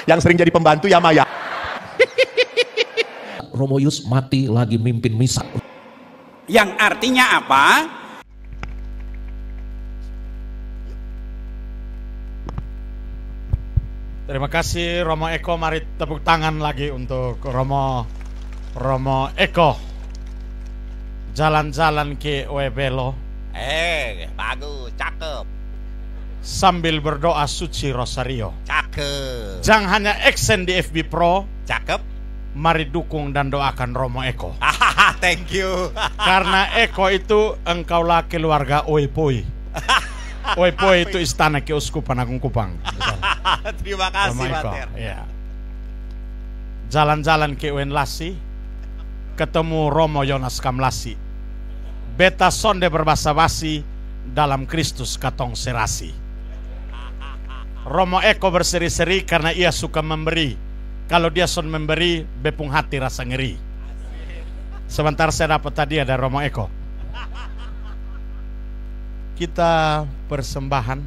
Yang sering jadi pembantu ya Maya. Romo Yus mati lagi mimpin misa. Yang artinya apa? Terima kasih Romo Eko, mari tepuk tangan lagi untuk Romo Eko. Jalan-jalan ke Webelo. Bagus, cakep. Sambil berdoa suci Rosario. Cakep. Jangan hanya action di FB Pro. Cakep. Mari dukung dan doakan Romo Eko. Thank you. Karena Eko itu engkaulah keluarga Oepoi. Oepoi itu istana Keuskupan Agung Kupang. Terima kasih, Romo Eko, Mater. ya. Jalan-jalan ke Wenlasi, ketemu Romo Yonas Kamlasi. Beta sonde berbahasa basi dalam Kristus katong serasi. Romo Eko berseri-seri karena ia suka memberi. Kalau dia son memberi, bepung hati rasa ngeri. Sebentar saya dapat tadi ada Romo Eko. Kita persembahan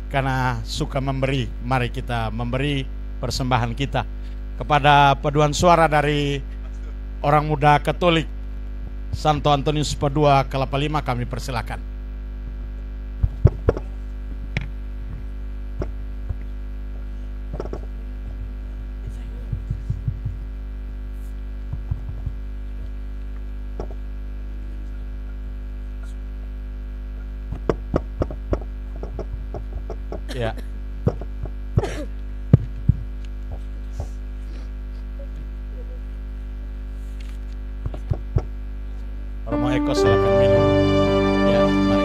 karena suka memberi. Mari kita memberi persembahan kita kepada paduan suara dari orang muda Katolik Santo Antonius Padua Kelapa Lima, kami persilakan. Ya. Romo Eko silakan minum. Ya, mari.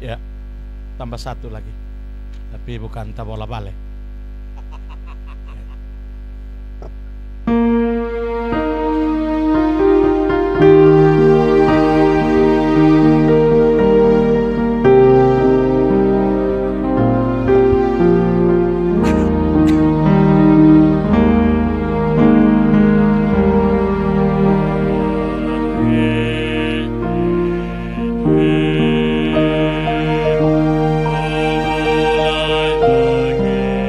Ya, tambah satu lagi. Tapi bukan tabola bale. Again.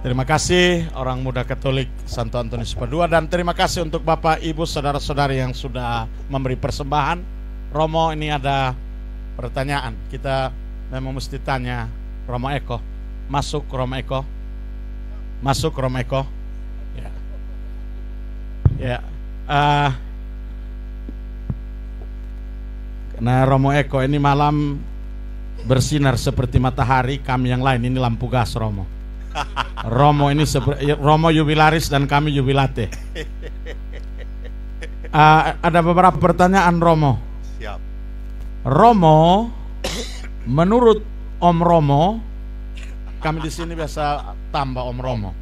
Terima kasih orang muda Katolik Santo Antonius Padua, dan terima kasih untuk Bapak, Ibu, saudara-saudari yang sudah memberi persembahan. Romo, ini ada pertanyaan. Kita memang mesti tanya Romo Eko. Masuk Romo Eko. Masuk Romo Eko. Ya. Ya. Karena Romo Eko ini malam bersinar seperti matahari, kami yang lain ini lampu gas, Romo. Romo ini Romo jubilaris dan kami jubilate. Ada beberapa pertanyaan, Romo. Siap. Romo, menurut Om Romo, kami di sini biasa tambah Om Romo.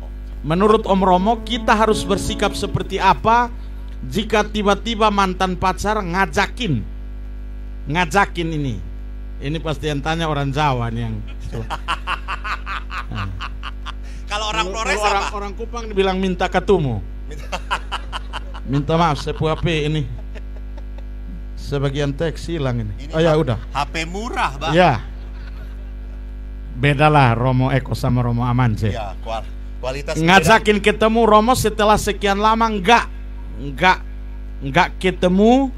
Menurut Om Romo, kita harus bersikap seperti apa jika tiba-tiba mantan pacar ngajakin ini? Ini pasti yang tanya orang Jawa nih yang. Kalau orang Flores apa? Orang Kupang dibilang minta ketemu. Minta maaf, saya punya HP ini. Sebagian teks hilang ini. Oh ya udah. HP murah, Bang. Ya. Bedalah Romo Eko sama Romo Amance. Ya, kualitas Ngajakin ketemu Romo setelah sekian lama enggak ketemu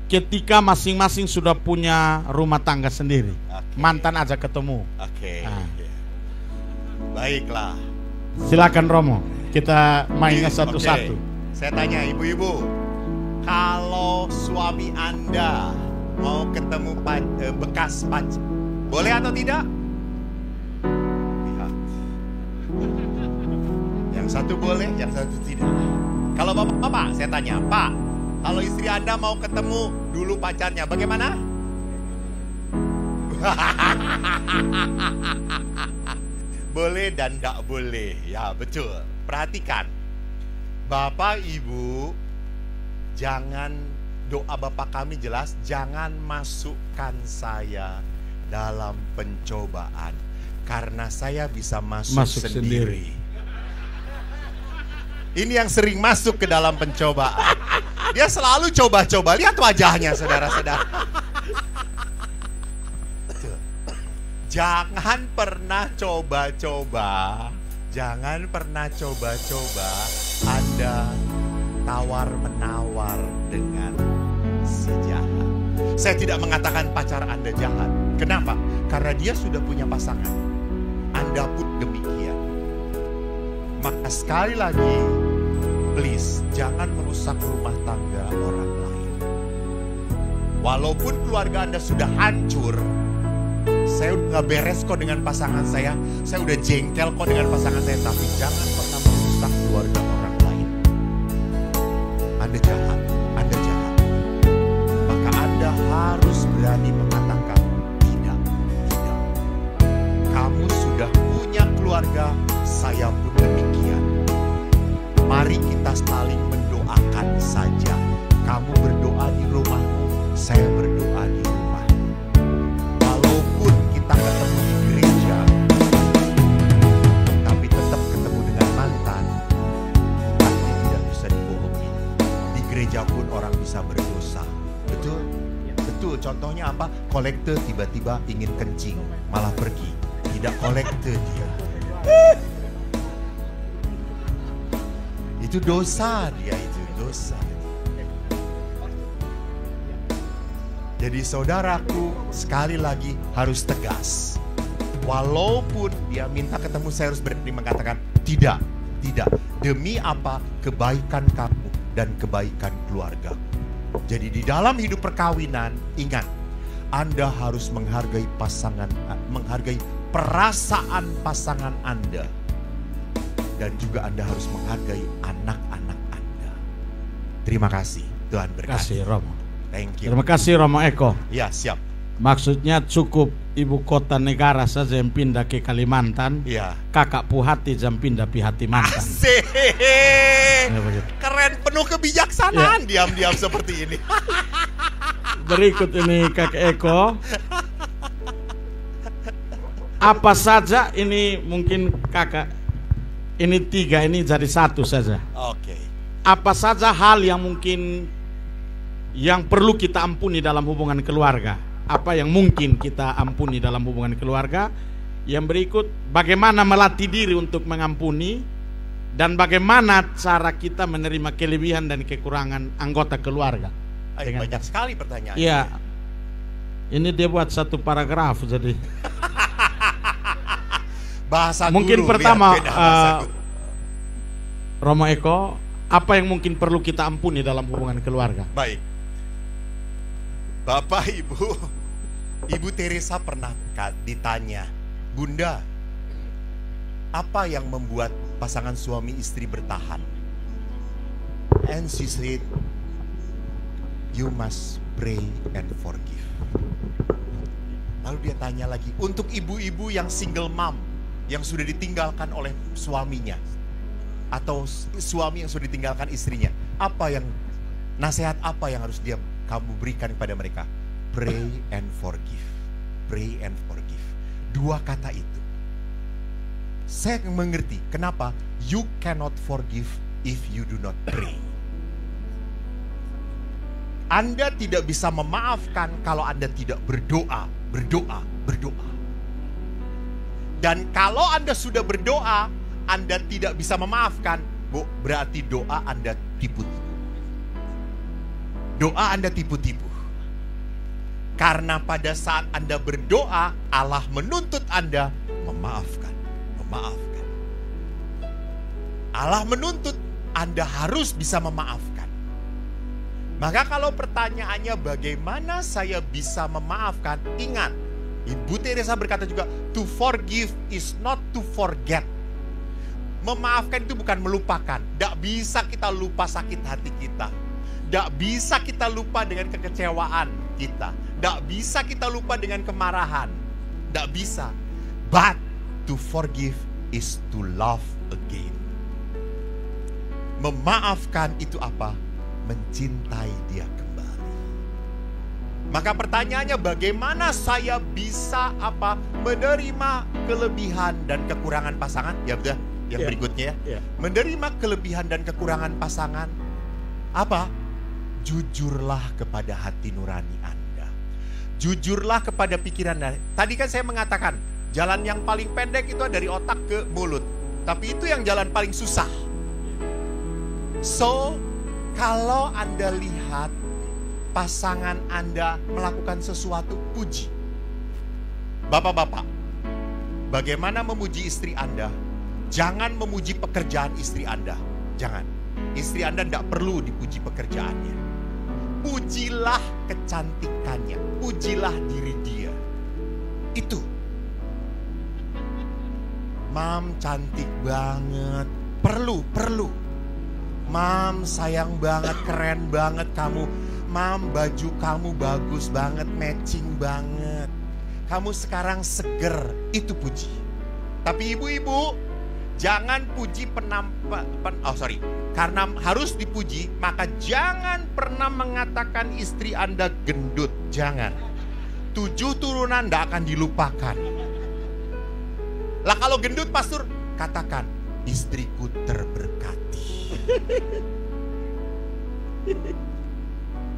ketika masing-masing sudah punya rumah tangga sendiri. Oke. Mantan aja ketemu. Oke. Nah. Baiklah. Silakan Romo, kita mainnya satu-satu. Oke. Saya tanya ibu-ibu, kalau suami Anda mau ketemu bekas pacar, boleh atau tidak? Lihat. Yang satu boleh, yang satu tidak. Kalau bapak-bapak, saya tanya, Pak, kalau istri Anda mau ketemu dulu pacarnya, bagaimana? Boleh dan tidak boleh. Ya betul. Perhatikan, Bapak Ibu, jangan, doa Bapak kami jelas, jangan masukkan saya dalam pencobaan, karena saya bisa masuk sendiri. Ini yang sering masuk ke dalam pencobaan. Dia selalu coba-coba. Lihat wajahnya, saudara-saudara. Jangan pernah coba-coba. Jangan pernah coba-coba Anda tawar-menawar dengan si jahat. Saya tidak mengatakan pacar Anda jahat. Kenapa? Karena dia sudah punya pasangan. Anda pun demikian. Maka sekali lagi, please, jangan merusak rumah tangga orang lain. Walaupun keluarga Anda sudah hancur, saya udah gak beres kok dengan pasangan saya udah jengkel kok dengan pasangan saya, tapi jangan pernah merusak keluarga orang lain. Anda jahat, Anda jahat. Maka Anda harus berani mengatakan tidak. Kamu sudah punya keluarga, saya pun demikian. Mari kita saling mendoakan saja. Kamu berdoa di rumahmu, saya berdoa di rumahmu. Walaupun kita ketemu di gereja, tapi tetap ketemu dengan mantan, pasti tidak bisa dibohongi. Di gereja pun orang bisa berdosa. Betul? Betul. Contohnya apa? Kolektor tiba-tiba ingin kencing, malah pergi. Tidak kolektor dia. Itu dosa dia, itu dosa. Jadi saudaraku, sekali lagi harus tegas. Walaupun dia minta ketemu, saya harus berani mengatakan tidak. Demi apa? Kebaikan kamu dan kebaikan keluarga. Jadi di dalam hidup perkawinan, ingat, Anda harus menghargai pasangan, menghargai perasaan pasangan Anda. Dan juga Anda harus menghargai anak-anak Anda. Terima kasih. Tuhan berkati. Terima kasih Romo. Thank you. Terima kasih Romo Eko. Ya, siap. Maksudnya cukup ibu kota negara saja yang pindah ke Kalimantan. Ya. Kakak Puhati jam pindah Pihati mantan. Asik. Ya, begitu. Keren, penuh kebijaksanaan. Diam-diam seperti ini. Berikut ini Kakak Eko. Apa saja ini mungkin kakak, ini 3, ini jadi 1 saja. Oke. Apa saja hal yang mungkin yang perlu kita ampuni dalam hubungan keluarga? Apa yang mungkin kita ampuni dalam hubungan keluarga? Yang berikut, bagaimana melatih diri untuk mengampuni dan bagaimana cara kita menerima kelebihan dan kekurangan anggota keluarga. Banyak sekali pertanyaan. Iya. Ini dia buat satu paragraf jadi. Bahasa mungkin guru, pertama lihat, Romo Eko, apa yang mungkin perlu kita ampuni dalam hubungan keluarga? Baik. Bapak, Ibu Teresa pernah ditanya, Bunda, apa yang membuat pasangan suami istri bertahan? And she said, you must pray and forgive. Lalu dia tanya lagi, untuk ibu-ibu yang single mom, yang sudah ditinggalkan oleh suaminya, atau suami yang sudah ditinggalkan istrinya, nasihat apa yang harus kamu berikan kepada mereka? Pray and forgive. Pray and forgive. Dua kata itu. Saya mengerti kenapa you cannot forgive if you do not pray. Anda tidak bisa memaafkan kalau Anda tidak berdoa. Dan kalau Anda sudah berdoa, Anda tidak bisa memaafkan, berarti doa Anda tipu-tipu. Doa Anda tipu-tipu. Karena pada saat Anda berdoa, Allah menuntut Anda memaafkan. Allah menuntut Anda harus bisa memaafkan. Maka kalau pertanyaannya bagaimana saya bisa memaafkan, ingat, Ibu Teresa berkata juga, to forgive is not to forget. Memaafkan itu bukan melupakan. Tidak bisa kita lupa sakit hati kita. Tidak bisa kita lupa dengan kekecewaan kita. Tidak bisa kita lupa dengan kemarahan. Tidak bisa. But to forgive is to love again. Memaafkan itu apa? Mencintai dia kembali. Maka pertanyaannya, bagaimana saya bisa menerima kelebihan dan kekurangan pasangan? Ya betul. Yang berikutnya ya. Menerima kelebihan dan kekurangan pasangan. Jujurlah kepada hati nurani Anda. Jujurlah kepada pikiran Anda. Tadi kan saya mengatakan, jalan yang paling pendek itu dari otak ke mulut. Tapi itu yang jalan paling susah. So, kalau Anda lihat pasangan Anda melakukan sesuatu, puji. Bapak-bapak, bagaimana memuji istri Anda? Jangan memuji pekerjaan istri Anda. Jangan. Istri Anda tidak perlu dipuji pekerjaannya. Pujilah kecantikannya. Pujilah diri dia. Itu. Mam cantik banget. Perlu. Mam sayang banget, keren banget kamu. Mam baju kamu bagus banget, matching banget. Kamu sekarang seger. Itu puji. Tapi ibu-ibu, jangan puji karena harus dipuji, maka jangan pernah mengatakan istri Anda gendut. Jangan. 7 turunan tidak akan dilupakan. Lah kalau gendut, pastor, katakan, istriku terberkati.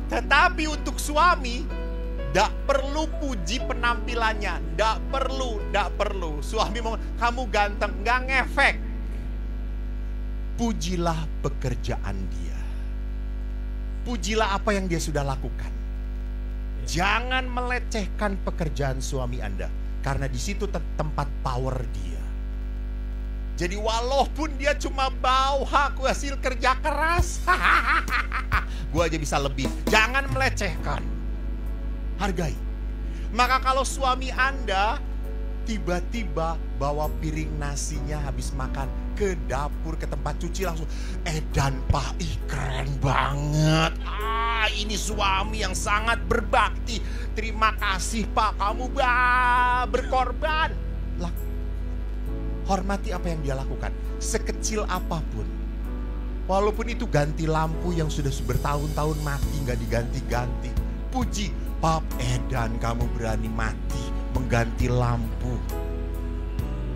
Tetapi untuk suami, tidak perlu puji penampilannya. Tidak perlu. Suami mau, kamu ganteng, nggak ngefek. Pujilah pekerjaan dia. Pujilah apa yang dia sudah lakukan. Jangan melecehkan pekerjaan suami Anda. Karena di situ tempat power dia. Jadi walaupun dia cuma bau aku hasil kerja keras, gue aja bisa lebih. Jangan melecehkan. Hargai. Maka kalau suami Anda tiba-tiba bawa piring nasinya habis makan ke dapur, ke tempat cuci, langsung, Edan Pak, keren banget. Ini suami yang sangat berbakti. Terima kasih Pak, kamu berkorban. Hormati apa yang dia lakukan, sekecil apapun. Walaupun itu ganti lampu yang sudah bertahun-tahun mati gak diganti-ganti. Puji, Pap Edan, kamu berani mati mengganti lampu.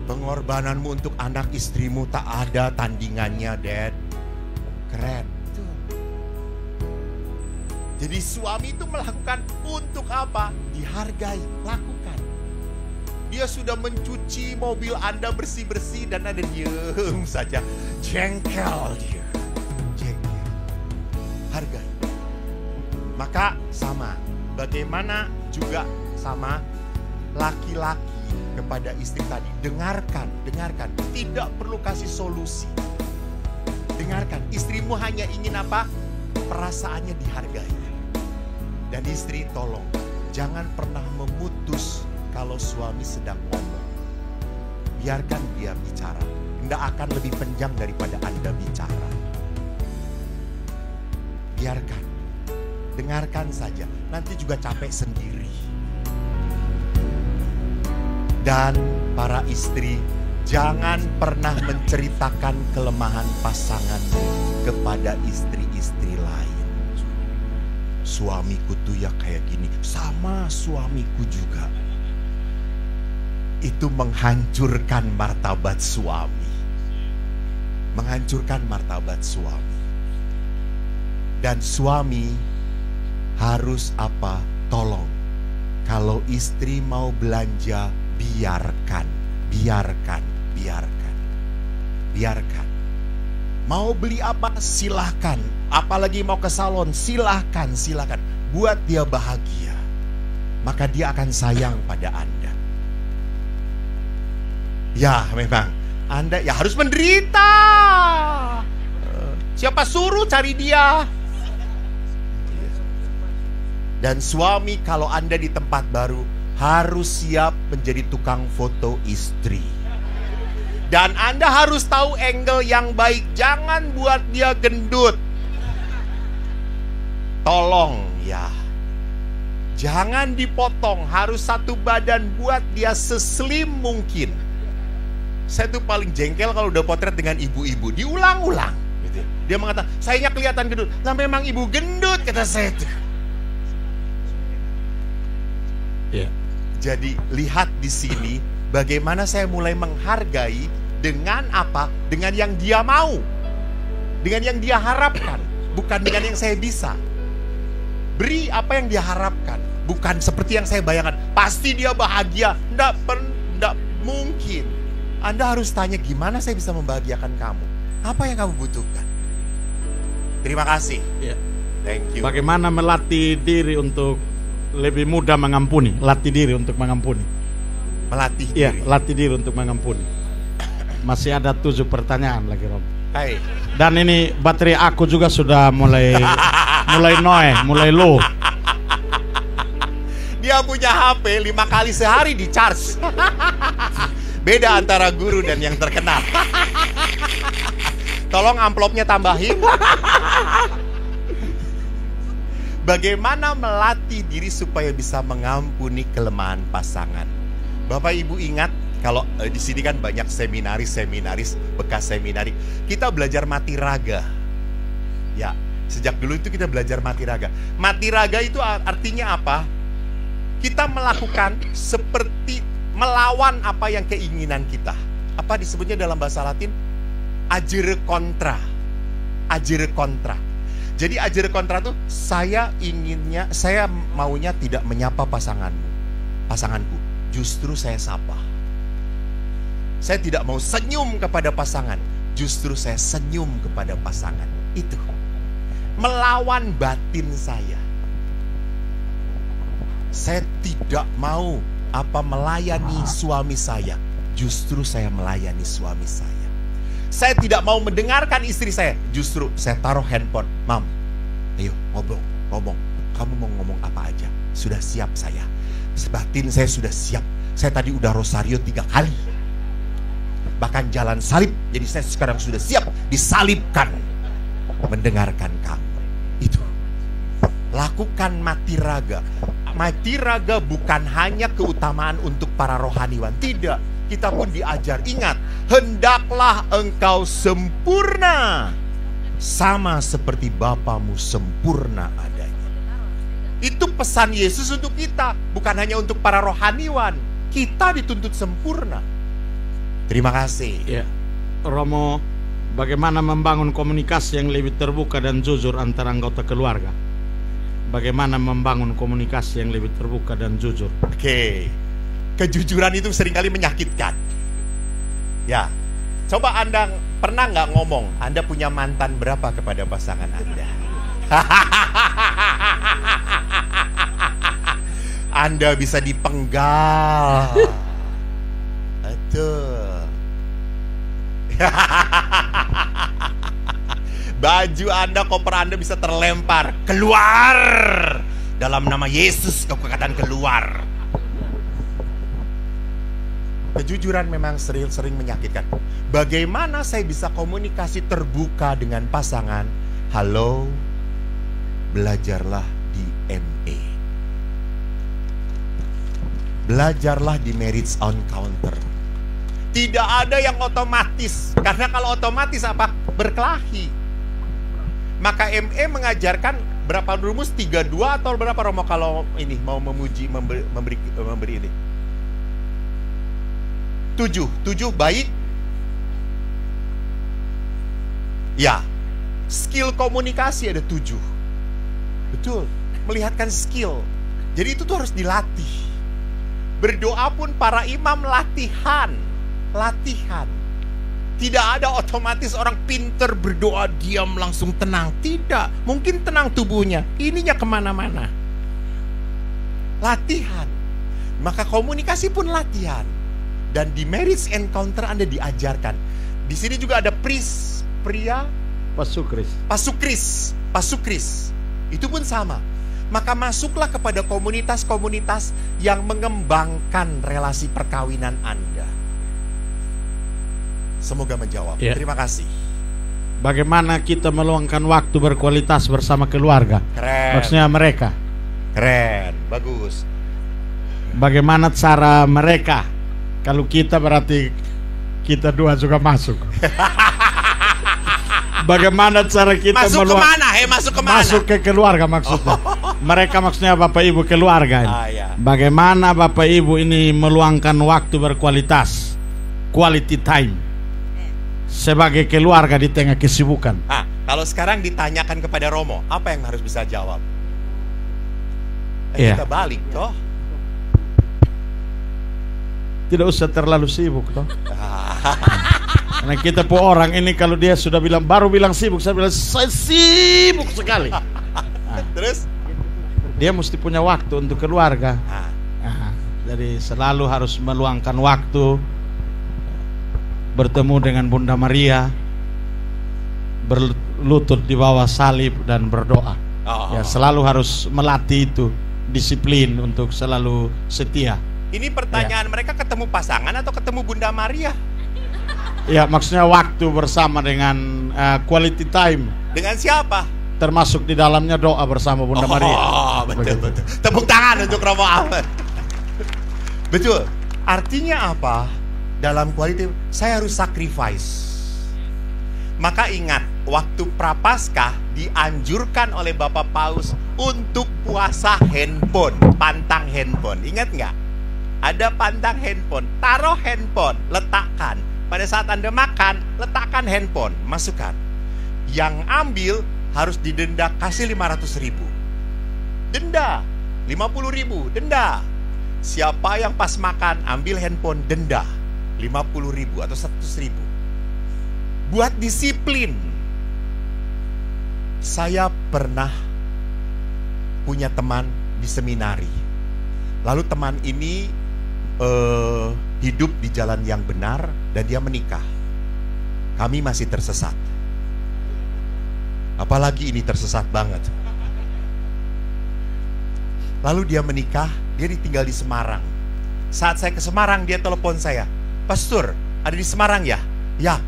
Pengorbananmu untuk anak istrimu tak ada tandingannya, Dad. Keren. Jadi suami itu melakukan untuk apa? Dihargai, lakukan. Dia sudah mencuci mobil Anda bersih-bersih dan Anda diem saja. Jengkel dia. Jengkel. Hargai. Maka sama. Bagaimana juga sama laki-laki kepada istri tadi. Dengarkan. Tidak perlu kasih solusi. Dengarkan. Istrimu hanya ingin apa? Perasaannya dihargai. Dan istri tolong. Jangan pernah memutus kalau suami sedang ngomong. Biarkan dia bicara. Tidak akan lebih panjang daripada Anda bicara. Biarkan. Dengarkan saja. Nanti juga capek sendiri. Dan para istri, jangan pernah menceritakan kelemahan pasangan kepada istri-istri lain. Suamiku tuh ya kayak gini, sama suamiku juga. Itu menghancurkan martabat suami. Menghancurkan martabat suami. Dan suami harus apa? Tolong. Kalau istri mau belanja, biarkan. Mau beli apa? Silahkan. Apalagi mau ke salon, silahkan. Buat dia bahagia. Maka dia akan sayang pada Anda. Ya memang, Anda ya harus menderita. Siapa suruh cari dia? Dan suami kalau Anda di tempat baru, harus siap menjadi tukang foto istri. Dan Anda harus tahu angle yang baik. Jangan buat dia gendut. Tolong ya. Jangan dipotong. Harus satu badan, buat dia seslim mungkin. Saya tuh paling jengkel kalau udah potret dengan ibu-ibu. Diulang-ulang gitu. Dia mengatakan, sayanya kelihatan gendut. Lah memang ibu gendut, kata saya tuh. Yeah. Jadi lihat di sini bagaimana saya mulai menghargai dengan apa? Dengan yang dia mau. Dengan yang dia harapkan, bukan dengan yang saya bisa. Beri apa yang dia harapkan, bukan seperti yang saya bayangkan. Pasti dia bahagia. Tidak mungkin. Anda harus tanya, gimana saya bisa membahagiakan kamu? Apa yang kamu butuhkan? Terima kasih. Yeah. Thank you. Bagaimana melatih diri untuk lebih mudah mengampuni, latih diri untuk mengampuni. Melatih diri. Iya, latih diri untuk mengampuni. Masih ada 7 pertanyaan lagi, Rob. Hai. Dan ini baterai aku juga sudah mulai mulai low. Dia punya HP 5 kali sehari di charge. Beda antara guru dan yang terkenal. Tolong amplopnya tambahin. Bagaimana melatih diri supaya bisa mengampuni kelemahan pasangan? Bapak Ibu ingat, kalau di sini kan banyak seminaris, bekas seminari. Kita belajar mati raga. Ya, sejak dulu itu kita belajar mati raga. Mati raga itu artinya apa? Kita melakukan seperti melawan apa yang keinginan kita. Apa disebutnya dalam bahasa Latin? Agere contra. Agere contra. Jadi agere kontra tuh saya maunya tidak menyapa pasanganku. Justru saya sapa. Saya tidak mau senyum kepada pasangan, justru saya senyum kepada pasangan. Itu melawan batin saya. Saya tidak mau melayani suami saya, justru saya melayani suami saya. Saya tidak mau mendengarkan istri saya, justru saya taruh handphone. Mam, ayo ngomong. Kamu mau ngomong apa aja? Sudah siap saya. Sebatin saya sudah siap. Saya tadi udah rosario 3 kali. Bahkan jalan salib. Jadi saya sekarang sudah siap disalibkan. Mendengarkan kamu. Itu. Lakukan mati raga. Mati raga bukan hanya keutamaan untuk para rohaniwan. Tidak. Kita pun diajar, ingat, hendaklah engkau sempurna sama seperti Bapamu sempurna adanya. Itu pesan Yesus untuk kita, bukan hanya untuk para rohaniwan. Kita dituntut sempurna. Terima kasih. Ya. Romo, bagaimana membangun komunikasi yang lebih terbuka dan jujur antara anggota keluarga? Bagaimana membangun komunikasi yang lebih terbuka dan jujur? Oke. kejujuran itu seringkali menyakitkan. Ya, coba Anda pernah nggak ngomong Anda punya mantan berapa kepada pasangan Anda? Anda bisa dipenggal. Betul. Baju Anda, koper Anda bisa terlempar. Keluar! Dalam nama Yesus kau katakan keluar. Kejujuran memang sering menyakitkan. Bagaimana saya bisa komunikasi terbuka dengan pasangan? Halo, belajarlah di MA. Belajarlah di Marriage Encounter. Tidak ada yang otomatis. Karena kalau otomatis apa? Berkelahi. Maka MA mengajarkan berapa rumus? 32 atau berapa Romo kalau ini mau memuji memberi ini? 7 baik. Ya, skill komunikasi ada 7. Betul, melihatkan skill. Jadi itu tuh harus dilatih. Berdoa pun para imam latihan. Tidak ada otomatis orang pinter berdoa diam langsung tenang. Tidak, mungkin tenang tubuhnya, ininya kemana-mana. Latihan. Maka komunikasi pun latihan. Dan di Marriage Encounter Anda diajarkan. Di sini juga ada pria pasukris. Itu pun sama. Maka masuklah kepada komunitas-komunitas yang mengembangkan relasi perkawinan Anda. Semoga menjawab. Ya. Terima kasih. Bagaimana kita meluangkan waktu berkualitas bersama keluarga? Keren. Maksudnya mereka. Keren, bagus. Bagaimana cara mereka? Kalau kita berarti kita dua juga masuk. Bagaimana cara kita Masuk kemana? Masuk kemana? Masuk ke keluarga maksudnya. Mereka maksudnya Bapak Ibu keluarga ini. Ya. Bagaimana Bapak Ibu ini meluangkan waktu berkualitas, quality time sebagai keluarga di tengah kesibukan? Kalau sekarang ditanyakan kepada Romo, apa yang harus bisa jawab? Iya. Kita balik toh. Tidak usah terlalu sibuk toh. Karena kita pun orang ini kalau dia sudah baru bilang sibuk, saya bilang saya sibuk sekali. Terus dia mesti punya waktu untuk keluarga. Jadi selalu harus meluangkan waktu bertemu dengan Bunda Maria, berlutut di bawah salib dan berdoa. Ya, selalu harus melatih itu, disiplin untuk selalu setia. Ini pertanyaan mereka ketemu pasangan atau ketemu Bunda Maria? Ya, maksudnya waktu bersama dengan quality time. Dengan siapa? Termasuk di dalamnya doa bersama Bunda Maria. Betul. Tepuk tangan untuk Romo Ahmad. Betul. Artinya apa? Dalam quality saya harus sacrifice. Maka ingat, waktu Prapaskah dianjurkan oleh Bapak Paus untuk puasa handphone, pantang handphone. Ingat nggak? Ada pantang handphone. Taruh handphone, letakkan. Pada saat Anda makan, letakkan handphone, masukkan. Yang ambil harus didenda, kasih 500.000. Denda 50.000, denda. Siapa yang pas makan ambil handphone, denda 50.000 atau 100.000. Buat disiplin. Saya pernah punya teman di seminari. Lalu teman ini hidup di jalan yang benar dan dia menikah. Kami masih tersesat. Apalagi ini tersesat banget. Lalu dia menikah, dia ditinggal di Semarang. Saat saya ke Semarang, dia telepon saya, "Pastor, ada di Semarang ya?" "Ya."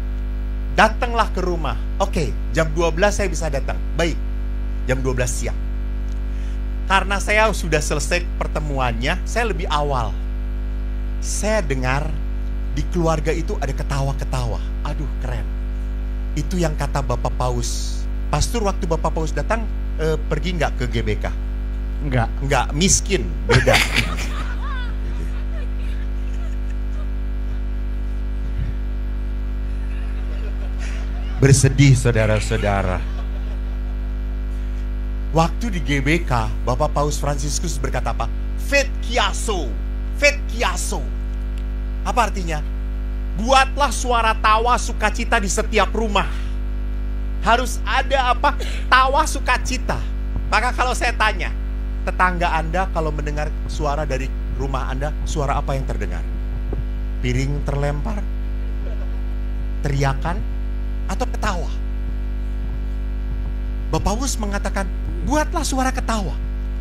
"Datanglah ke rumah." "Oke, jam 12 saya bisa datang." "Baik." Jam 12 siang. Karena saya sudah selesai pertemuannya, saya lebih awal. Saya dengar di keluarga itu ada ketawa-ketawa. Aduh, keren. Itu yang kata Bapak Paus. "Pastor, waktu Bapak Paus datang, pergi nggak ke GBK?" Enggak, miskin, beda. Bersedih saudara-saudara. Waktu di GBK, Bapak Paus Fransiskus berkata apa? Fete chiasso, Vetkiaso. Apa artinya? Buatlah suara tawa sukacita di setiap rumah. Harus ada apa? Tawa sukacita. Maka kalau saya tanya, tetangga Anda kalau mendengar suara dari rumah Anda, suara apa yang terdengar? Piring terlempar? Teriakan? Atau ketawa? Bapak Paulus mengatakan, buatlah suara ketawa.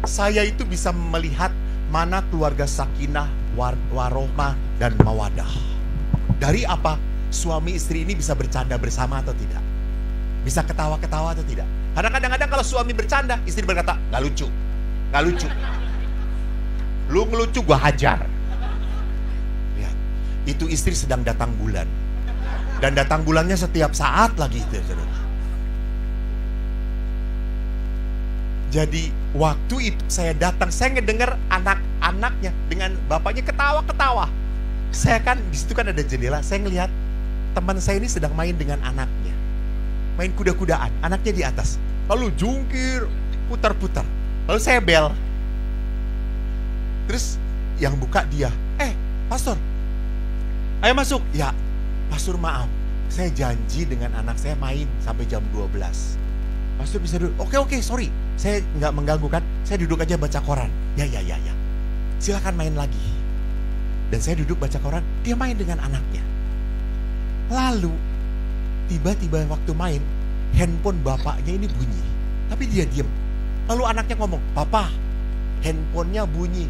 Saya itu bisa melihat mana keluarga sakinah, warohmah, dan mawadah. Dari apa? Suami istri ini bisa bercanda bersama atau tidak? Bisa ketawa-ketawa atau tidak? Karena kadang-kadang kalau suami bercanda, istri berkata, gak lucu, gak lucu. Lu ngelucu, gua hajar. Lihat, itu istri sedang datang bulan. Dan datang bulannya setiap saat lagi. Jadi waktu itu saya datang, saya ngedengar anak-anaknya dengan bapaknya ketawa-ketawa. Saya kan, di situ kan ada jendela, saya ngelihat teman saya ini sedang main dengan anaknya. Main kuda-kudaan, anaknya di atas. Lalu jungkir, putar-putar. Lalu saya bel. Terus yang buka dia, pastor, ayo masuk. Ya, pastor maaf, saya janji dengan anak saya main sampai jam 12. Pastor bisa duduk, oke, sorry. Saya nggak mengganggu kan, saya duduk aja baca koran. Ya. Silakan main lagi. Dan saya duduk baca koran, dia main dengan anaknya. Lalu, tiba-tiba waktu main, handphone bapaknya ini bunyi. Tapi dia diem. Lalu anaknya ngomong, papa, handphonenya bunyi.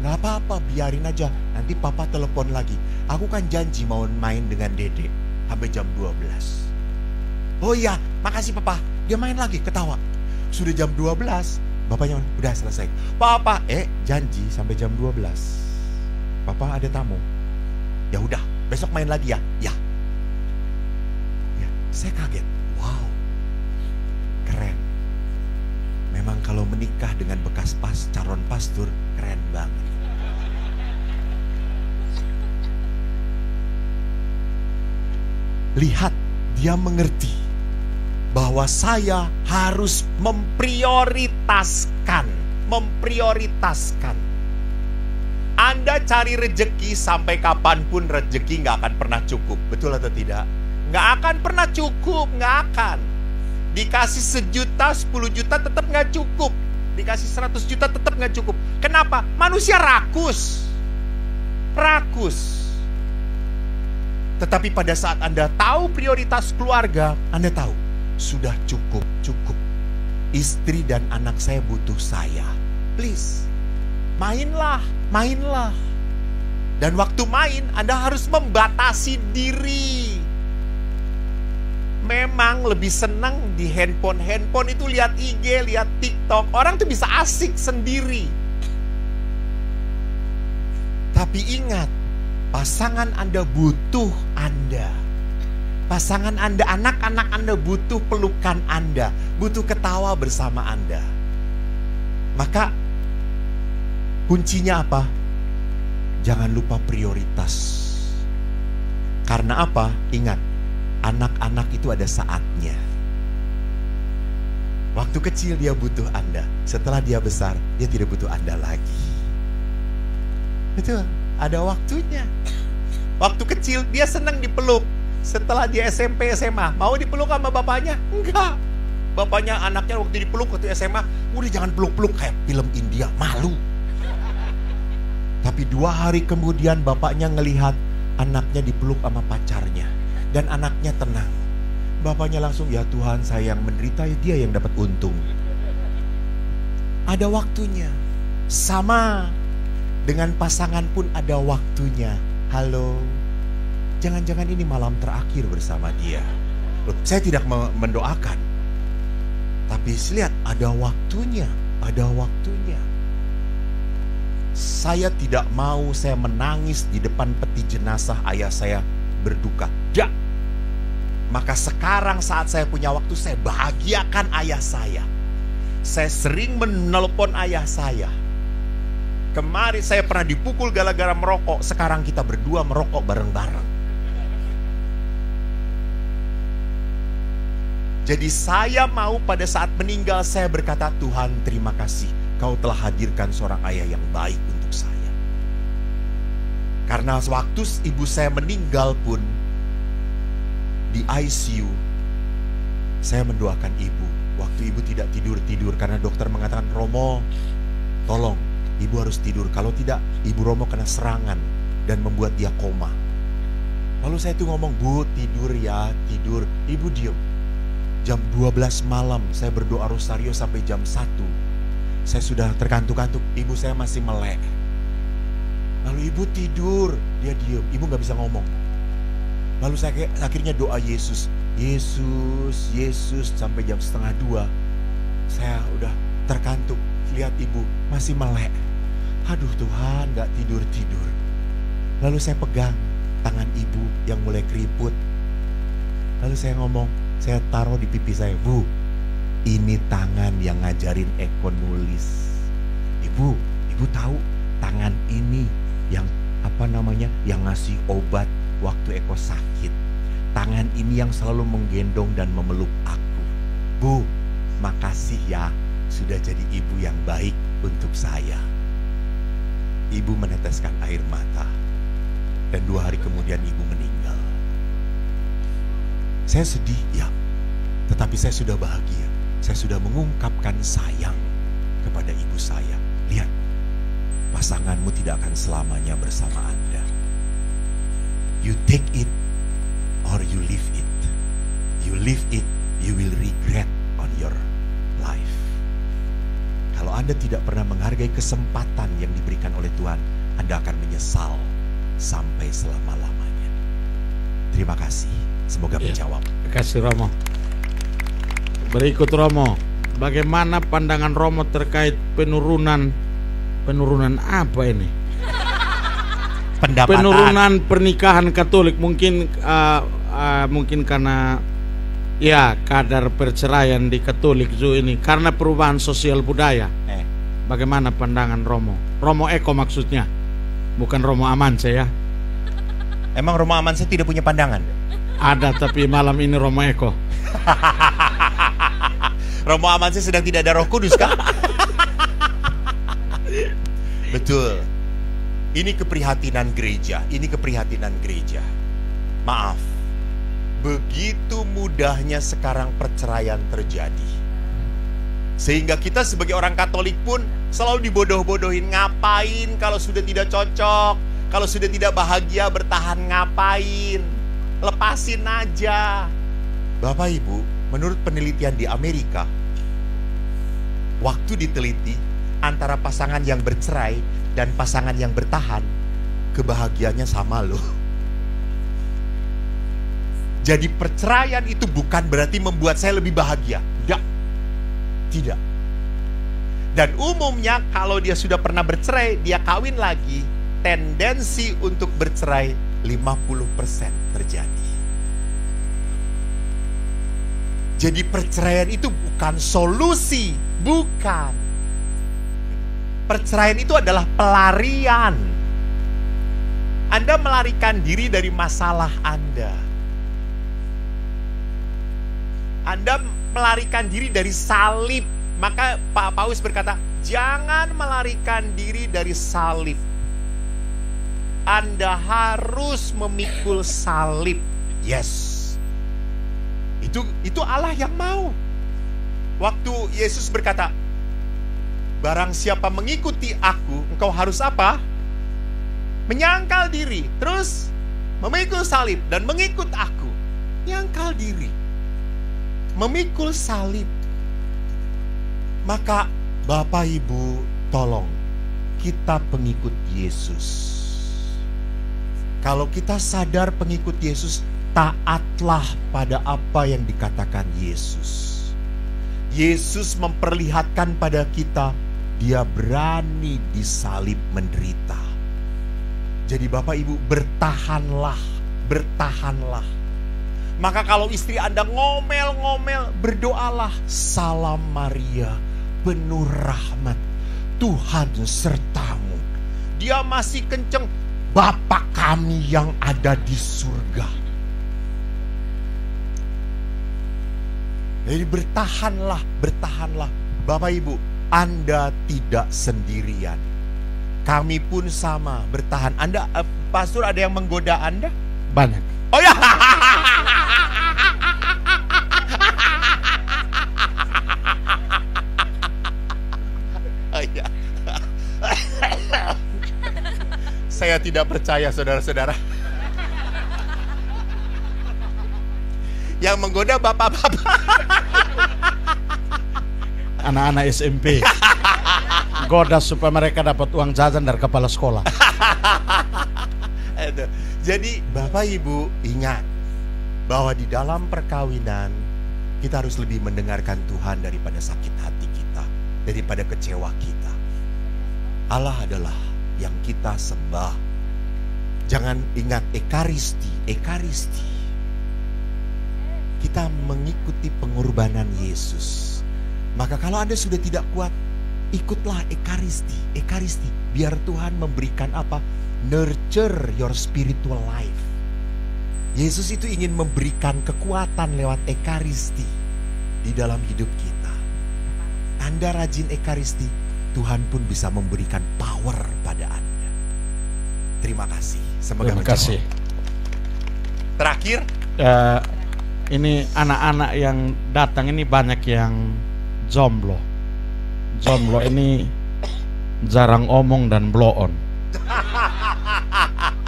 Nggak apa-apa, biarin aja. Nanti papa telepon lagi. Aku kan janji mau main dengan Dede sampai jam 12. Oh iya, makasih papa. Dia main lagi, ketawa. Sudah jam 12, bapaknya udah selesai. Papa, janji sampai jam 12. Papa ada tamu. Ya udah, besok main lagi ya. Ya. Saya kaget. Wow. Keren. Memang kalau menikah dengan bekas calon pastor, keren banget. Lihat, dia mengerti bahwa saya harus memprioritaskan. Anda cari rejeki sampai kapanpun rejeki nggak akan pernah cukup. Betul atau tidak? Nggak akan pernah cukup, nggak akan. Dikasih 1 juta, 10 juta tetap nggak cukup. Dikasih 100 juta tetap nggak cukup. Kenapa? Manusia rakus. Tetapi pada saat Anda tahu prioritas keluarga, Anda tahu, sudah cukup. Istri dan anak saya butuh saya. Please, mainlah. Dan waktu main, Anda harus membatasi diri. Memang lebih senang di handphone itu lihat IG, lihat TikTok. Orang tuh bisa asik sendiri. Tapi ingat, pasangan Anda butuh Anda. Pasangan Anda, anak-anak Anda butuh pelukan Anda, butuh ketawa bersama Anda. Maka kuncinya apa? Jangan lupa prioritas. Karena apa? Ingat, anak-anak itu ada saatnya. Waktu kecil dia butuh Anda. Setelah dia besar, dia tidak butuh Anda lagi. Betul, ada waktunya. Waktu kecil dia senang dipeluk. Setelah dia SMP, SMA, mau dipeluk sama bapaknya? Enggak. Bapaknya anaknya waktu dipeluk waktu SMA, udah jangan peluk-peluk kayak film India, malu. Tapi 2 hari kemudian bapaknya ngelihat anaknya dipeluk sama pacarnya. Dan anaknya tenang. Bapaknya langsung, ya Tuhan, saya yang menderita, dia yang dapat untung. Ada waktunya. Sama dengan pasangan pun ada waktunya. Halo, jangan-jangan ini malam terakhir bersama dia. Loh, saya tidak mendoakan. Tapi lihat, ada waktunya. Saya tidak mau saya menangis di depan peti jenazah ayah saya berduka. Tidak. Maka sekarang saat saya punya waktu, saya bahagiakan ayah saya. Saya sering menelpon ayah saya. Kemarin saya pernah dipukul gara-gara merokok. Sekarang kita berdua merokok bareng-bareng. Jadi saya mau pada saat meninggal saya berkata, Tuhan terima kasih, Kau telah hadirkan seorang ayah yang baik untuk saya. Karena waktu ibu saya meninggal pun di ICU, saya mendoakan ibu. Waktu ibu tidak tidur karena dokter mengatakan, Romo, tolong, ibu harus tidur. Kalau tidak, ibu Romo kena serangan dan membuat dia koma. Lalu saya tuh ngomong, Bu, tidur ya, tidur. Ibu diem. Jam 12 malam saya berdoa rosario sampai jam 1. Saya sudah terkantuk-kantuk, ibu saya masih melek. Lalu ibu tidur, dia diem, ibu gak bisa ngomong. Lalu saya akhirnya doa Yesus, Yesus, Yesus, sampai jam 1:30. Saya udah terkantuk, lihat ibu masih melek. Aduh Tuhan, gak tidur-tidur. Lalu saya pegang tangan ibu yang mulai keriput. Lalu saya ngomong, saya taruh di pipi saya, Bu, ini tangan yang ngajarin Eko nulis. Ibu tahu tangan ini yang yang ngasih obat waktu Eko sakit. Tangan ini yang selalu menggendong dan memeluk aku. Bu, makasih ya sudah jadi ibu yang baik untuk saya. Ibu meneteskan air mata. Dan 2 hari kemudian ibu meninggal. Saya sedih, ya. Tetapi saya sudah bahagia. Saya sudah mengungkapkan sayang kepada ibu saya. Lihat, pasanganmu tidak akan selamanya bersama Anda. You take it or you leave it. You leave it, you will regret on your life. Kalau Anda tidak pernah menghargai kesempatan yang diberikan oleh Tuhan, Anda akan menyesal sampai selama-lamanya. Terima kasih. Semoga menjawab. Terima kasih Romo. Berikut Romo, bagaimana pandangan Romo terkait penurunan apa ini? Pendapatan. Penurunan pernikahan Katolik, mungkin karena ya kadar perceraian di Katolik ini karena perubahan sosial budaya. Bagaimana pandangan Romo? Romo Eko maksudnya, bukan Romo Amanse ya. Emang Romo Amanse tidak punya pandangan? Ada, tapi malam ini Romo Eko. Romo Amanse sedang tidak ada Roh Kudus kah? Betul. Ini keprihatinan gereja. Ini keprihatinan gereja. Maaf, begitu mudahnya sekarang perceraian terjadi, sehingga kita sebagai orang Katolik pun selalu dibodoh-bodohin. Ngapain kalau sudah tidak cocok? Kalau sudah tidak bahagia bertahan ngapain? Lepasin aja. Bapak Ibu, menurut penelitian di Amerika, waktu diteliti antara pasangan yang bercerai dan pasangan yang bertahan, kebahagiaannya sama loh. Jadi perceraian itu bukan berarti membuat saya lebih bahagia. Tidak. Dan umumnya kalau dia sudah pernah bercerai, dia kawin lagi, tendensi untuk bercerai 50% terjadi. Jadi perceraian itu bukan solusi, bukan. Perceraian itu adalah pelarian. Anda melarikan diri dari masalah Anda. Anda melarikan diri dari salib. Maka Pak Paus berkata, jangan melarikan diri dari salib. Anda harus memikul salib. Yes. Itu Allah yang mau. Waktu Yesus berkata, barang siapa mengikuti aku, engkau harus apa? Menyangkal diri, terus memikul salib dan mengikut aku. Menyangkal diri, memikul salib. Maka Bapak Ibu, tolong kita pengikut Yesus. Kalau kita sadar pengikut Yesus, taatlah pada apa yang dikatakan Yesus. Yesus memperlihatkan pada kita, dia berani disalib menderita. Jadi Bapak Ibu, bertahanlah, bertahanlah. Maka kalau istri Anda ngomel-ngomel, berdoalah, salam Maria, penuh rahmat, Tuhan sertamu. Dia masih kenceng, Bapa kami yang ada di surga. Jadi bertahanlah, bertahanlah. Bapak Ibu, Anda tidak sendirian. Kami pun sama, bertahan. Anda Pastor, ada yang menggoda Anda? Banyak. Oh ya. Oh, ya. Saya tidak percaya, saudara-saudara. Yang menggoda bapak-bapak. Anak-anak SMP. Goda supaya mereka dapat uang jajan dari kepala sekolah. Jadi Bapak Ibu ingat bahwa di dalam perkawinan kita harus lebih mendengarkan Tuhan daripada sakit hati kita, daripada kecewa kita. Allah adalah yang kita sembah. Jangan ingat Ekaristi. Kita mengikuti pengorbanan Yesus. Maka kalau Anda sudah tidak kuat, ikutlah Ekaristi. Biar Tuhan memberikan apa? Nurture your spiritual life. Yesus itu ingin memberikan kekuatan lewat Ekaristi di dalam hidup kita. Anda rajin Ekaristi, Tuhan pun bisa memberikan power pada Anda. Terima kasih. Semoga Terima kasih. Terakhir, ini anak-anak yang datang ini banyak yang jomblo. Jomblo ini jarang omong dan blow on.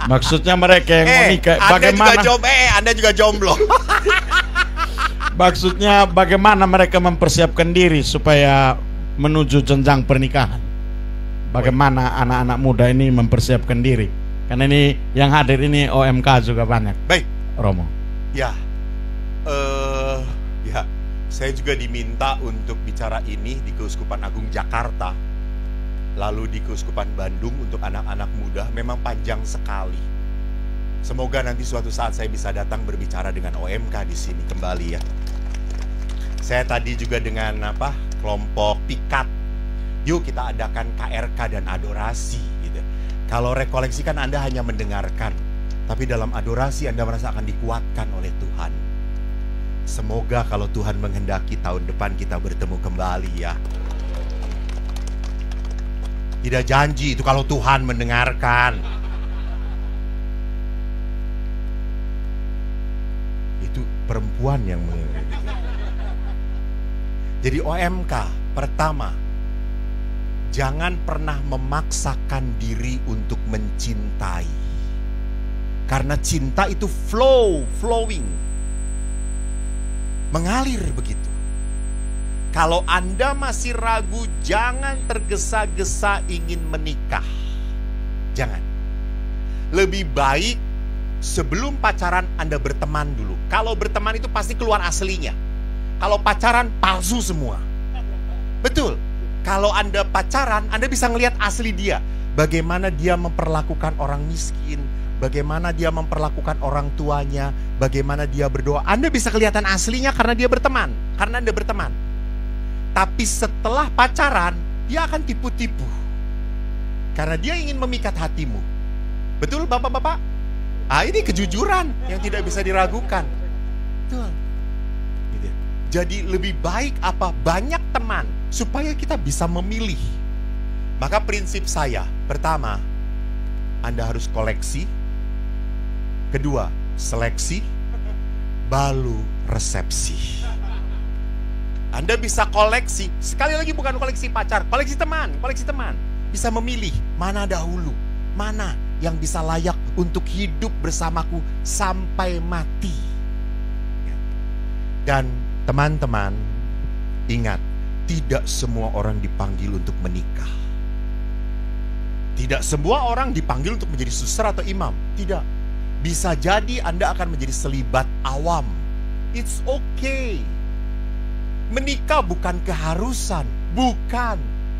Maksudnya mereka yang mau nikah, bagaimana? Anda juga jomblo. Maksudnya bagaimana mereka mempersiapkan diri supaya menuju jenjang pernikahan? Bagaimana anak-anak muda ini mempersiapkan diri? Karena ini yang hadir ini OMK juga banyak. Baik, Romo. Ya, saya juga diminta untuk bicara ini di Keuskupan Agung Jakarta, lalu di Keuskupan Bandung untuk anak-anak muda. Memang panjang sekali. Semoga nanti suatu saat saya bisa datang berbicara dengan OMK di sini kembali ya. Saya tadi juga dengan kelompok pikat. Yuk kita adakan KRK dan adorasi gitu. Kalau rekoleksi kan Anda hanya mendengarkan, tapi dalam adorasi Anda merasa akan dikuatkan oleh Tuhan. Semoga kalau Tuhan menghendaki tahun depan kita bertemu kembali ya. Tidak janji itu kalau Tuhan mendengarkan. Itu perempuan yang Jadi OMK pertama, jangan pernah memaksakan diri untuk mencintai. Karena cinta itu flowing. Mengalir begitu. Kalau Anda masih ragu, jangan tergesa-gesa ingin menikah. Jangan. Lebih baik sebelum pacaran Anda berteman dulu. Kalau berteman itu pasti keluar aslinya. Kalau pacaran palsu semua. Betul. Kalau Anda pacaran, Anda bisa ngelihat asli dia. Bagaimana dia memperlakukan orang miskin, bagaimana dia memperlakukan orang tuanya, bagaimana dia berdoa. Anda bisa kelihatan aslinya karena dia berteman, karena Anda berteman. Tapi setelah pacaran, dia akan tipu-tipu. Karena dia ingin memikat hatimu. Betul bapak-bapak? Ini kejujuran yang tidak bisa diragukan. Betul. Gitu. Jadi lebih baik banyak teman supaya kita bisa memilih. Maka prinsip saya, pertama, Anda harus koleksi. Kedua, seleksi. Baru resepsi. Anda bisa koleksi, sekali lagi bukan koleksi pacar, koleksi teman. Bisa memilih mana dahulu, mana yang bisa layak untuk hidup bersamaku sampai mati. Dan teman-teman, ingat, tidak semua orang dipanggil untuk menikah. Tidak semua orang dipanggil untuk menjadi suster atau imam. Tidak. Bisa jadi Anda akan menjadi selibat awam. It's okay. Menikah bukan keharusan. Bukan.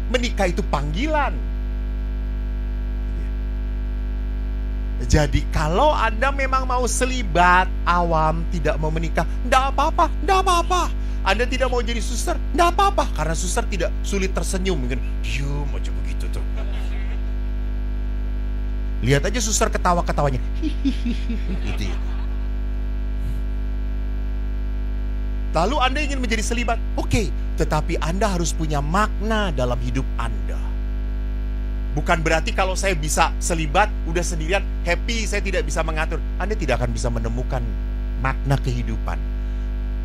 Menikah itu panggilan. Jadi kalau Anda memang mau selibat awam, tidak mau menikah, enggak apa-apa. Anda tidak mau jadi suster, enggak apa-apa. Karena suster tidak sulit tersenyum. Mungkin, macam begitu tuh. Lihat aja suster ketawa-ketawanya. Gitu ya. Lalu Anda ingin menjadi selibat. Oke, tetapi Anda harus punya makna dalam hidup Anda. Bukan berarti kalau saya bisa selibat, udah sendirian, happy, saya tidak bisa mengatur. Anda tidak akan bisa menemukan makna kehidupan.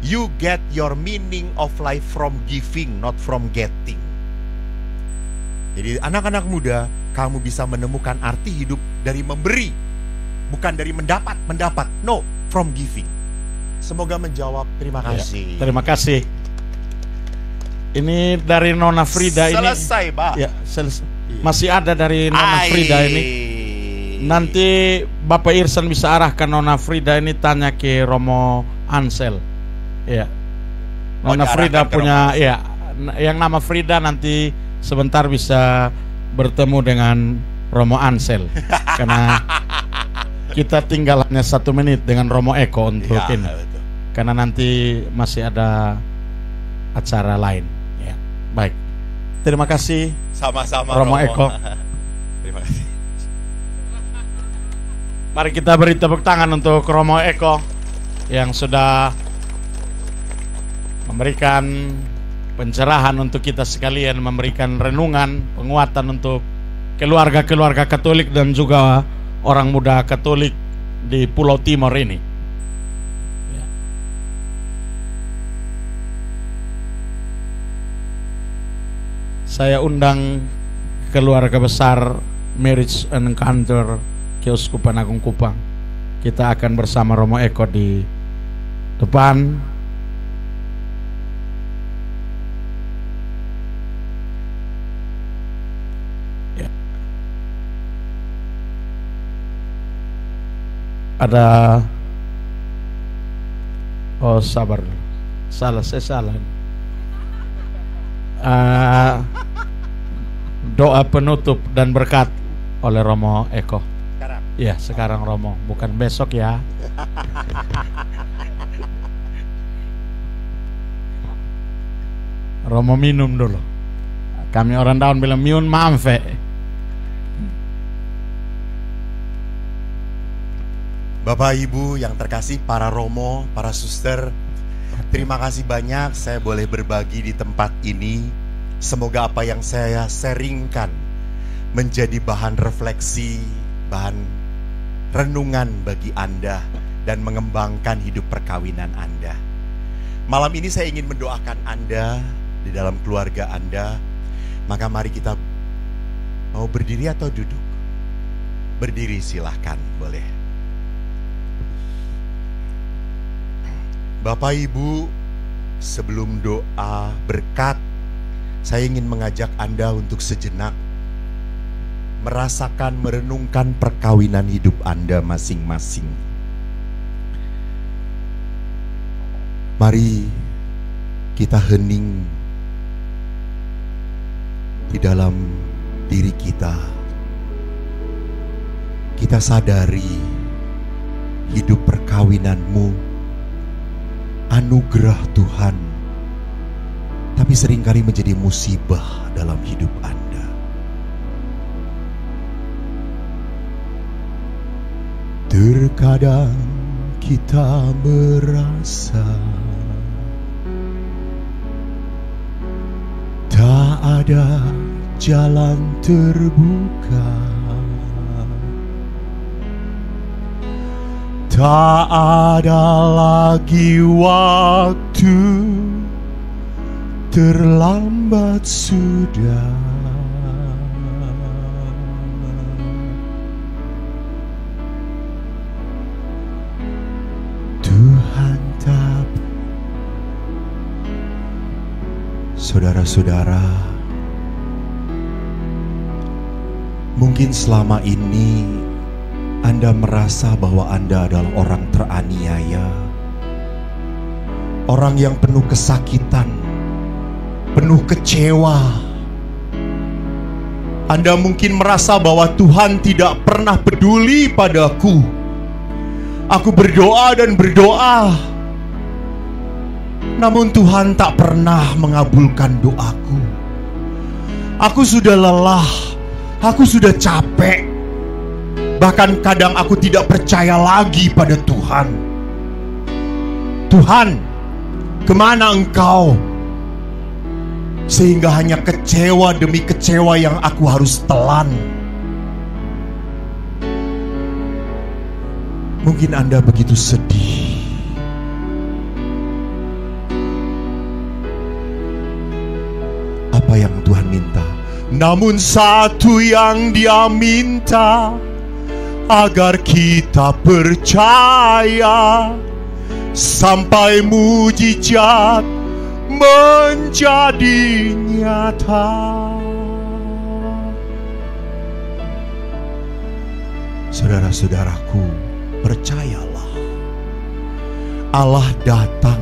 You get your meaning of life from giving, not from getting. Jadi anak-anak muda, kamu bisa menemukan arti hidup dari memberi, bukan dari mendapat. No, from giving. Semoga menjawab. Terima kasih. Terima kasih. Ini dari Nona Frida ini. Selesai, Pak. Ya, selesai. Masih ada dari Nona Frida ini. Nanti Bapak Irsan bisa arahkan Nona Frida ini tanya ke Romo Ansel. Ya. Nona Frida punya ya, yang nama Frida nanti sebentar bisa bertemu dengan Romo Ansel. Karena kita tinggal hanya 1 menit dengan Romo Eko untuk ya, ini. betul. Karena nanti masih ada acara lain. Ya. Baik. Terima kasih. Sama-sama Romo Eko. Terima kasih. Mari kita beri tepuk tangan untuk Romo Eko yang sudah memberikan pencerahan untuk kita sekalian, memberikan renungan, penguatan untuk keluarga-keluarga Katolik dan juga orang muda Katolik di Pulau Timor ini. Ya. Saya undang keluarga besar Marriage and Encounter Keuskupan Agung Kupang. Kita akan bersama Romo Eko di depan. Ya. Ada sabar, saya salah. Doa penutup dan berkat oleh Romo Eko. Sekarang. Ya, sekarang Romo, bukan besok ya. Romo minum dulu. Kami orang daun bilang miun maamfe. Bapak Ibu yang terkasih, para Romo, para suster, terima kasih banyak saya boleh berbagi di tempat ini. Semoga apa yang saya sharingkan menjadi bahan refleksi, bahan renungan bagi Anda dan mengembangkan hidup perkawinan Anda. Malam ini saya ingin mendoakan Anda di dalam keluarga Anda. Maka mari kita mau berdiri atau duduk? Berdiri silahkan, boleh. Bapak Ibu, sebelum doa berkat, saya ingin mengajak Anda untuk sejenak merasakan, merenungkan perkawinan hidup Anda masing-masing. Mari kita hening di dalam diri kita. Kita sadari hidup perkawinanmu anugerah Tuhan, tapi seringkali menjadi musibah dalam hidup Anda. Terkadang kita merasa tak ada jalan terbuka, tak ada lagi waktu, terlambat sudah. Tuhan tak. Saudara-saudara, mungkin selama ini Anda merasa bahwa Anda adalah orang teraniaya, orang yang penuh kesakitan, penuh kecewa. Anda mungkin merasa bahwa Tuhan tidak pernah peduli padaku. Aku berdoa dan berdoa, namun Tuhan tak pernah mengabulkan doaku. Aku sudah lelah, aku sudah capek. Bahkan kadang aku tidak percaya lagi pada Tuhan. Tuhan, kemana Engkau? Sehingga hanya kecewa demi kecewa yang aku harus telan. Mungkin Anda begitu sedih. Apa yang Tuhan minta? Namun satu yang Dia minta, agar kita percaya sampai mujizat menjadi nyata. Saudara-saudaraku, percayalah, Allah datang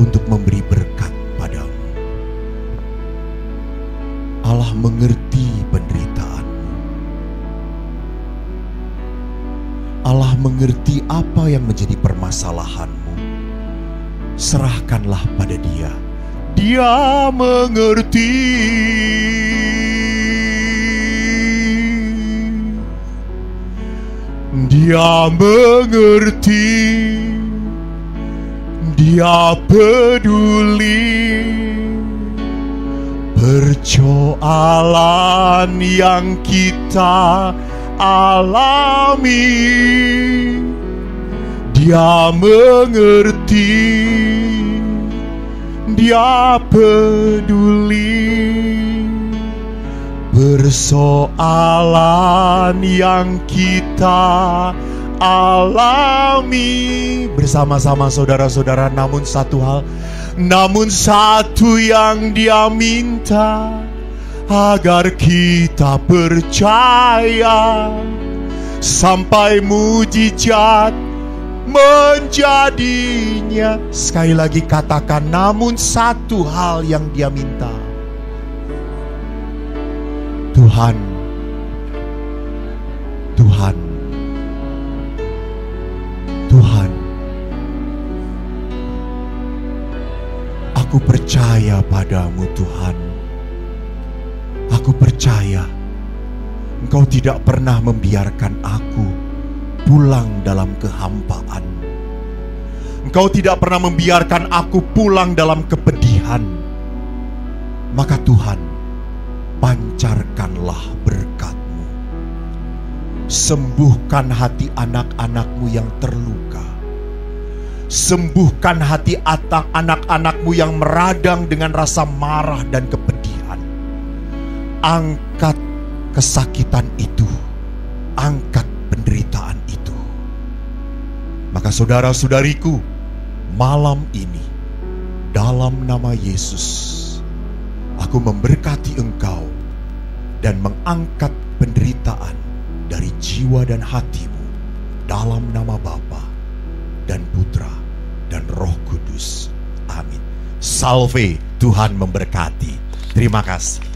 untuk memberi berkat padamu. Allah mengerti penderitaanmu. Allah mengerti apa yang menjadi permasalahanmu. Serahkanlah pada Dia. Dia mengerti. Dia mengerti. Dia peduli. Persoalan yang kita alami, Dia mengerti, Dia peduli. Persoalan yang kita alami bersama-sama saudara-saudara. Namun satu yang Dia minta, agar kita percaya sampai mujizat menjadinya. Sekali lagi katakan, namun satu hal yang Dia minta. Tuhan, aku percaya padamu Tuhan. Aku percaya Engkau tidak pernah membiarkan aku pulang dalam kehampaan. Engkau tidak pernah membiarkan aku pulang dalam kepedihan. Maka Tuhan, pancarkanlah berkat-Mu. Sembuhkan hati anak-anak-Mu yang terluka. Sembuhkan hati anak-anak-Mu yang meradang dengan rasa marah dan kepedihan. Angkat kesakitan itu, angkat penderitaan itu. Maka saudara-saudariku, malam ini dalam nama Yesus, aku memberkati engkau dan mengangkat penderitaan dari jiwa dan hatimu dalam nama Bapa dan Putra dan Roh Kudus. Amin. Salve, Tuhan memberkati. Terima kasih.